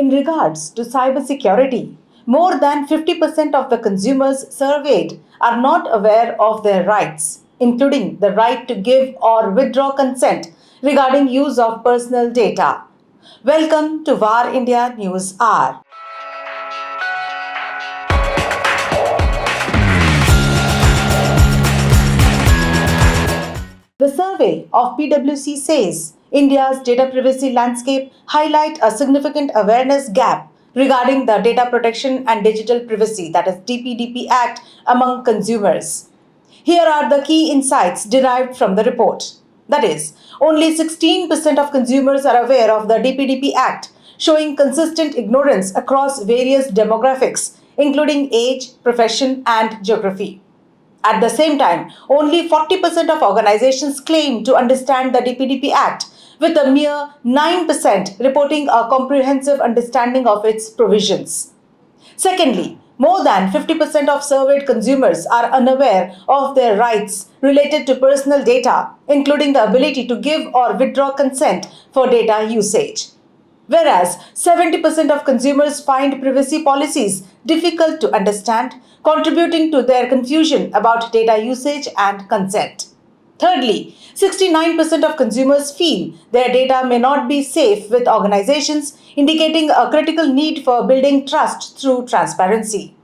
In regards to cybersecurity, more than 50% of the consumers surveyed are not aware of their rights, including the right to give or withdraw consent regarding use of personal data. Welcome to VarIndia News Hour. The survey of PwC says India's data privacy landscape highlight a significant awareness gap regarding the Data Protection and Digital Privacy, that is DPDP Act, among consumers. Here are the key insights derived from the report. That is, only 16% of consumers are aware of the DPDP Act, showing consistent ignorance across various demographics, including age, profession, and geography. At the same time, only 40% of organizations claim to understand the DPDP Act, with a mere 9% reporting a comprehensive understanding of its provisions. Secondly, more than 50% of surveyed consumers are unaware of their rights related to personal data, including the ability to give or withdraw consent for data usage. Whereas 70% of consumers find privacy policies difficult to understand, contributing to their confusion about data usage and consent. Thirdly, 69% of consumers feel their data may not be safe with organizations, indicating a critical need for building trust through transparency.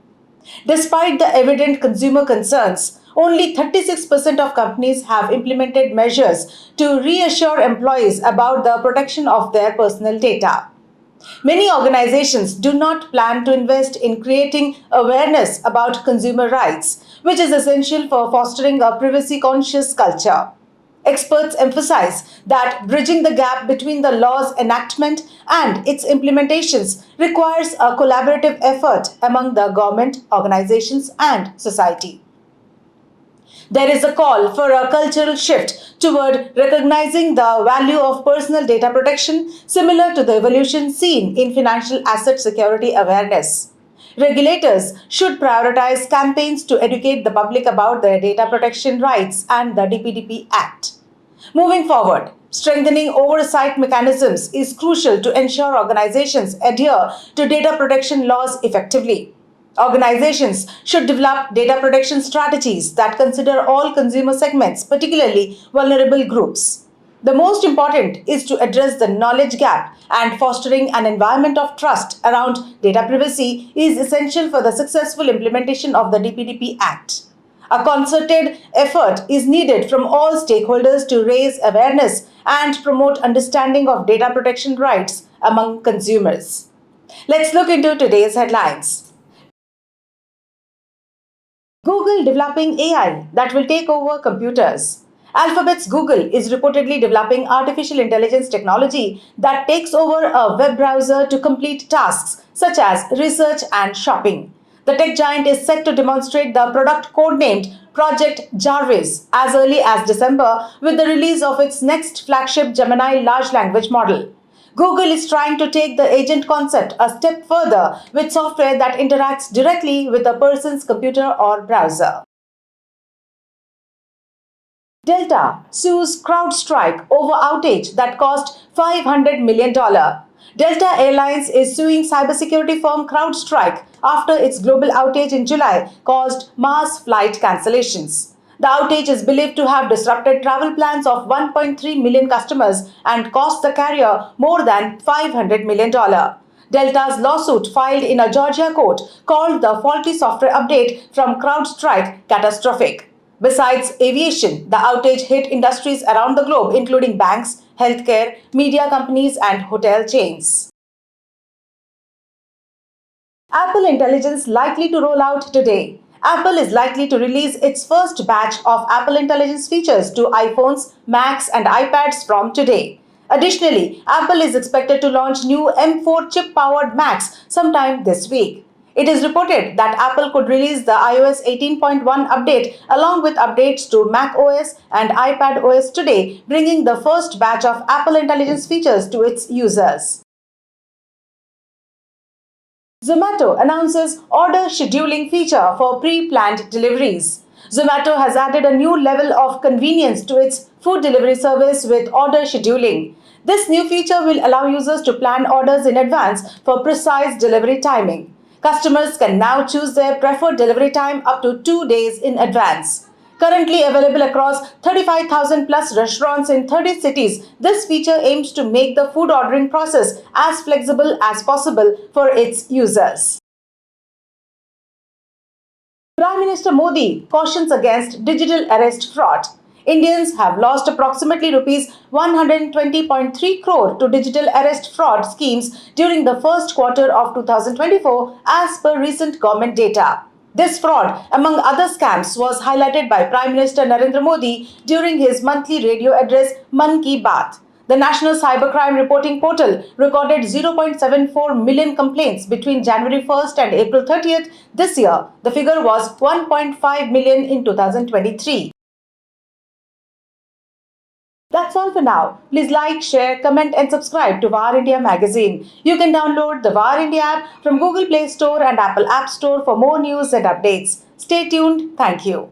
Despite the evident consumer concerns, only 36% of companies have implemented measures to reassure employees about the protection of their personal data. Many organizations do not plan to invest in creating awareness about consumer rights, which is essential for fostering a privacy-conscious culture. Experts emphasize that bridging the gap between the law's enactment and its implementations requires a collaborative effort among the government, organizations, and society. There is a call for a cultural shift toward recognizing the value of personal data protection, similar to the evolution seen in financial asset security awareness. Regulators should prioritize campaigns to educate the public about their data protection rights and the DPDP Act. Moving forward, strengthening oversight mechanisms is crucial to ensure organizations adhere to data protection laws effectively. Organizations should develop data protection strategies that consider all consumer segments, particularly vulnerable groups. The most important is to address the knowledge gap, and fostering an environment of trust around data privacy is essential for the successful implementation of the DPDP Act. A concerted effort is needed from all stakeholders to raise awareness and promote understanding of data protection rights among consumers. Let's look into today's headlines. Google developing AI that will take over computers. Alphabet's Google is reportedly developing artificial intelligence technology that takes over a web browser to complete tasks such as research and shopping. The tech giant is set to demonstrate the product codenamed Project Jarvis as early as December with the release of its next flagship Gemini large language model. Google is trying to take the agent concept a step further with software that interacts directly with a person's computer or browser. Delta sues Crowdstrike over outage that cost $500 million. Delta Airlines is suing cybersecurity firm Crowdstrike after its global outage in July caused mass flight cancellations. The outage is believed to have disrupted travel plans of 1.3 million customers and cost the carrier more than $500 million. Delta's lawsuit filed in a Georgia court called the faulty software update from CrowdStrike catastrophic. Besides aviation, the outage hit industries around the globe, including banks, healthcare, media companies, and hotel chains. Apple Intelligence likely to roll out today. Apple is likely to release its first batch of Apple Intelligence features to iPhones, Macs, and iPads from today. Additionally, Apple is expected to launch new M4 chip-powered Macs sometime this week. It is reported that Apple could release the iOS 18.1 update along with updates to macOS and iPadOS today, bringing the first batch of Apple Intelligence features to its users. Zomato announces order scheduling feature for pre-planned deliveries. Zomato has added a new level of convenience to its food delivery service with order scheduling. This new feature will allow users to plan orders in advance for precise delivery timing. Customers can now choose their preferred delivery time up to 2 days in advance. Currently available across 35,000 plus restaurants in 30 cities, this feature aims to make the food ordering process as flexible as possible for its users. Prime Minister Modi cautions against digital arrest fraud. Indians have lost approximately rupees 120.3 crore to digital arrest fraud schemes during the first quarter of 2024 as per recent government data. This fraud, among other scams, was highlighted by Prime Minister Narendra Modi during his monthly radio address Mann Ki Baat. The National Cybercrime Reporting Portal recorded 0.74 million complaints between January 1st and April 30th this year. The figure was 1.5 million in 2023. That's all for now. Please like, share, comment and subscribe to VarIndia magazine. You can download the VarIndia app from Google Play Store and Apple App Store for more news and updates. Stay tuned. Thank you.